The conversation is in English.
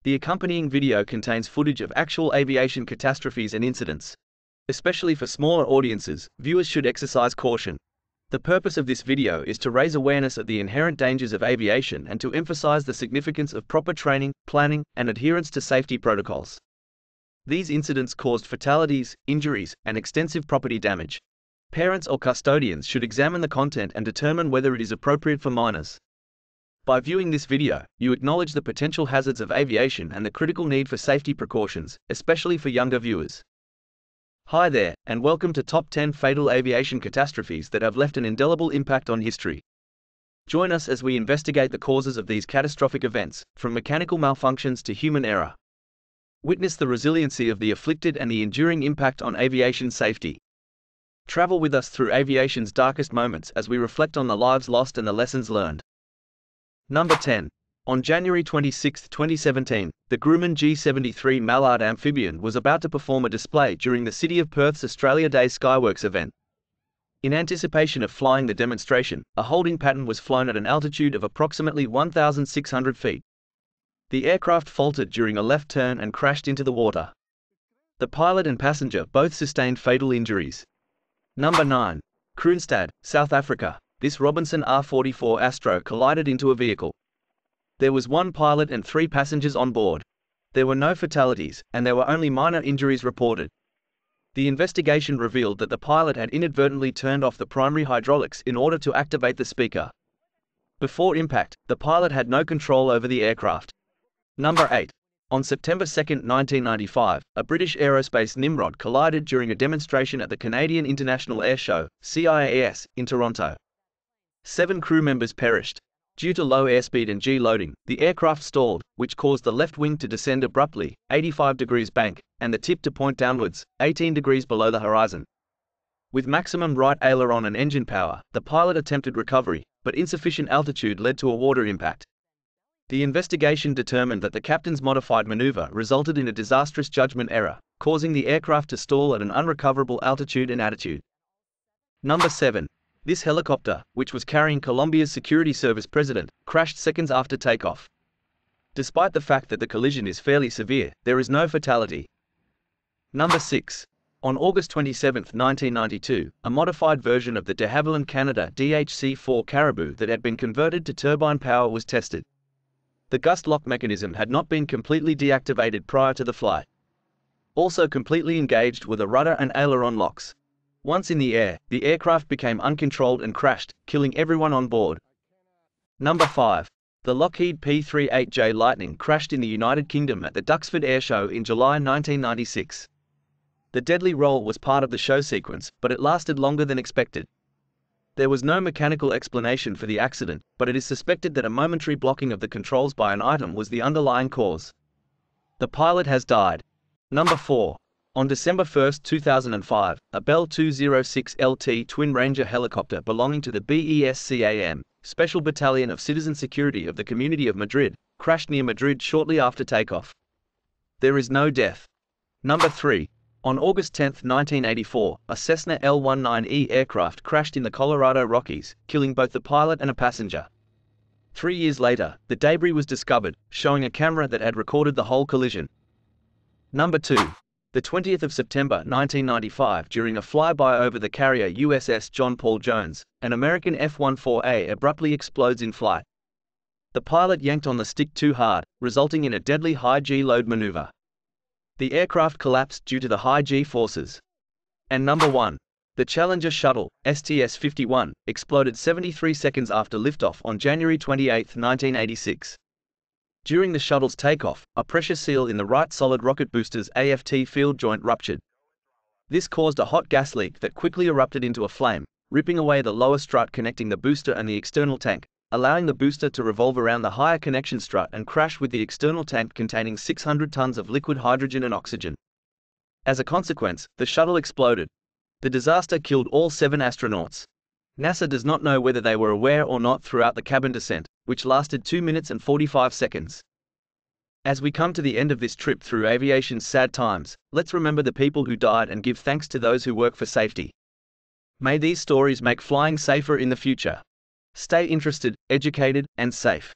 The accompanying video contains footage of actual aviation catastrophes and incidents. Especially for smaller audiences, viewers should exercise caution. The purpose of this video is to raise awareness of the inherent dangers of aviation and to emphasize the significance of proper training, planning, and adherence to safety protocols. These incidents caused fatalities, injuries, and extensive property damage. Parents or custodians should examine the content and determine whether it is appropriate for minors. By viewing this video, you acknowledge the potential hazards of aviation and the critical need for safety precautions, especially for younger viewers. Hi there, and welcome to Top 10 Fatal Aviation Catastrophes that have left an indelible impact on history. Join us as we investigate the causes of these catastrophic events, from mechanical malfunctions to human error. Witness the resiliency of the afflicted and the enduring impact on aviation safety. Travel with us through aviation's darkest moments as we reflect on the lives lost and the lessons learned. Number 10. On January 26, 2017, the Grumman G-73 Mallard amphibian was about to perform a display during the City of Perth's Australia Day Skyworks event. In anticipation of flying the demonstration, a holding pattern was flown at an altitude of approximately 1,600 feet. The aircraft faltered during a left turn and crashed into the water. The pilot and passenger both sustained fatal injuries. Number 9. Kroonstad, South Africa. This Robinson R44 Astro collided into a vehicle. There was one pilot and 3 passengers on board. There were no fatalities, and there were only minor injuries reported. The investigation revealed that the pilot had inadvertently turned off the primary hydraulics in order to activate the speaker. Before impact, the pilot had no control over the aircraft. Number 8. On September 2, 1995, a British Aerospace Nimrod collided during a demonstration at the Canadian International Air Show, CIAS, in Toronto. 7 crew members perished. Due to low airspeed and G-loading, the aircraft stalled, which caused the left wing to descend abruptly, 85 degrees bank, and the tip to point downwards, 18 degrees below the horizon. With maximum right aileron and engine power, the pilot attempted recovery, but insufficient altitude led to a water impact. The investigation determined that the captain's modified maneuver resulted in a disastrous judgment error, causing the aircraft to stall at an unrecoverable altitude and attitude. Number 7. This helicopter, which was carrying Colombia's Security Service president, crashed seconds after takeoff. Despite the fact that the collision is fairly severe, there is no fatality. Number 6. On August 27, 1992, a modified version of the de Havilland Canada DHC-4 Caribou that had been converted to turbine power was tested. The gust lock mechanism had not been completely deactivated prior to the flight. Also completely engaged were the rudder and aileron locks. Once in the air, the aircraft became uncontrolled and crashed, killing everyone on board. Number 5. The Lockheed P-38J Lightning crashed in the United Kingdom at the Duxford Air Show in July 1996. The deadly roll was part of the show sequence, but it lasted longer than expected. There was no mechanical explanation for the accident, but it is suspected that a momentary blocking of the controls by an item was the underlying cause. The pilot has died. Number 4. On December 1, 2005, a Bell 206LT Twin Ranger helicopter belonging to the BESCAM, Special Battalion of Citizen Security of the Community of Madrid, crashed near Madrid shortly after takeoff. There is no death. Number 3. On August 10, 1984, a Cessna L-19E aircraft crashed in the Colorado Rockies, killing both the pilot and a passenger. 3 years later, the debris was discovered, showing a camera that had recorded the whole collision. Number 2. The 20th of September 1995, during a flyby over the carrier USS John Paul Jones, an American F-14A abruptly explodes in flight. The pilot yanked on the stick too hard, resulting in a deadly high G-load maneuver. The aircraft collapsed due to the high G forces. And number 1. The Challenger shuttle, STS-51, exploded 73 seconds after liftoff on January 28, 1986. During the shuttle's takeoff, a pressure seal in the right solid rocket booster's AFT field joint ruptured. This caused a hot gas leak that quickly erupted into a flame, ripping away the lower strut connecting the booster and the external tank, allowing the booster to revolve around the higher connection strut and crash with the external tank containing 600 tons of liquid hydrogen and oxygen. As a consequence, the shuttle exploded. The disaster killed all 7 astronauts. NASA does not know whether they were aware or not throughout the cabin descent, which lasted 2 minutes and 45 seconds. As we come to the end of this trip through aviation's sad times, let's remember the people who died and give thanks to those who work for safety. May these stories make flying safer in the future. Stay interested, educated, and safe.